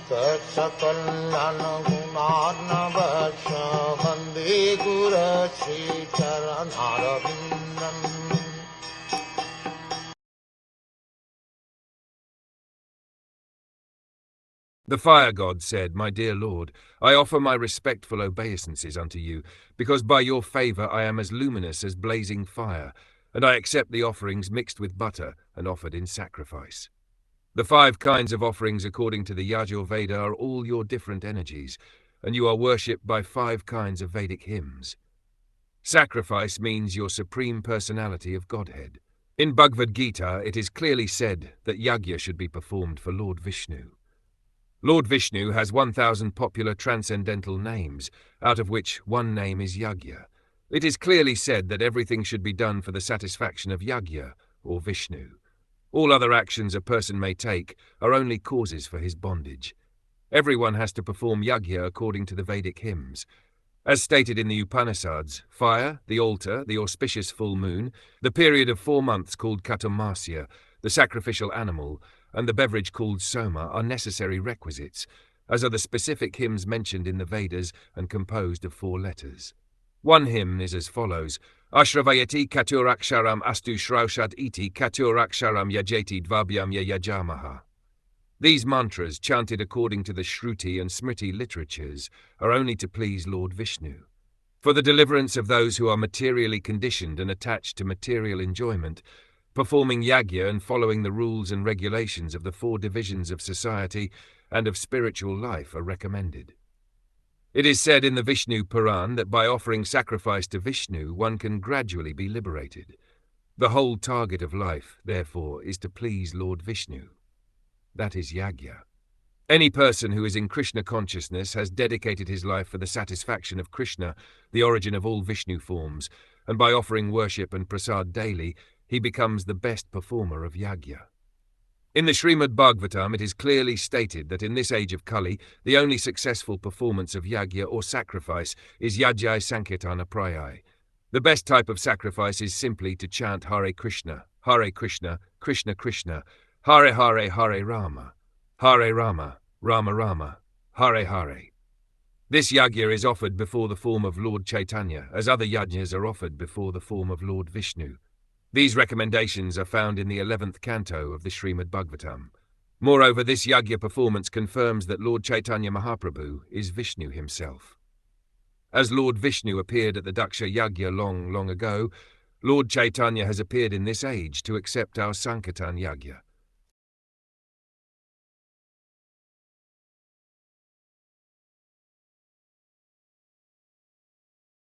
Saksakallan gunarnavasya Vande Guru Sri Charanaravindan. The fire god said, "My dear Lord, I offer my respectful obeisances unto you, because by your favor I am as luminous as blazing fire, and I accept the offerings mixed with butter and offered in sacrifice." The 5 kinds of offerings according to the Yajur Veda are all your different energies, and you are worshipped by 5 kinds of Vedic hymns. Sacrifice means your supreme personality of Godhead. In Bhagavad Gita, it is clearly said that yajna should be performed for Lord Vishnu. Lord Vishnu has 1,000 popular transcendental names, out of which one name is Yajna. It is clearly said that everything should be done for the satisfaction of Yajna, or Vishnu. All other actions a person may take are only causes for his bondage. Everyone has to perform Yajna according to the Vedic hymns. As stated in the Upanishads, fire, the altar, the auspicious full moon, the period of 4 months called Katamasya, the sacrificial animal, and the beverage called soma are necessary requisites, as are the specific hymns mentioned in the Vedas and composed of 4 letters. One hymn is as follows: Ashravayati katuraksharam astu shraushad iti katuraksharam yajeti dvabhyam yajamaha. These mantras, chanted according to the Shruti and Smriti literatures, are only to please Lord Vishnu. For the deliverance of those who are materially conditioned and attached to material enjoyment, performing yajna and following the rules and regulations of the 4 divisions of society and of spiritual life are recommended. It is said in the Vishnu Puran that by offering sacrifice to Vishnu, one can gradually be liberated. The whole target of life, therefore, is to please Lord Vishnu. That is yajna. Any person who is in Krishna consciousness has dedicated his life for the satisfaction of Krishna, the origin of all Vishnu forms, and by offering worship and prasad daily, he becomes the best performer of yajna. In the Srimad Bhagwatam, it is clearly stated that in this age of Kali, the only successful performance of yajna or sacrifice is yajai sankirtana prayai. The best type of sacrifice is simply to chant Hare Krishna, Krishna Krishna, Hare Hare, Hare Rama, Rama Rama, Hare Hare. This yajna is offered before the form of Lord Chaitanya, as other yajnas are offered before the form of Lord Vishnu. These recommendations are found in the 11th canto of the Srimad Bhagwatam. Moreover, this yajna performance confirms that Lord Chaitanya Mahaprabhu is Vishnu himself. As Lord Vishnu appeared at the Daksha Yajna long ago, Lord Chaitanya has appeared in this age to accept our Sankirtan Yajna.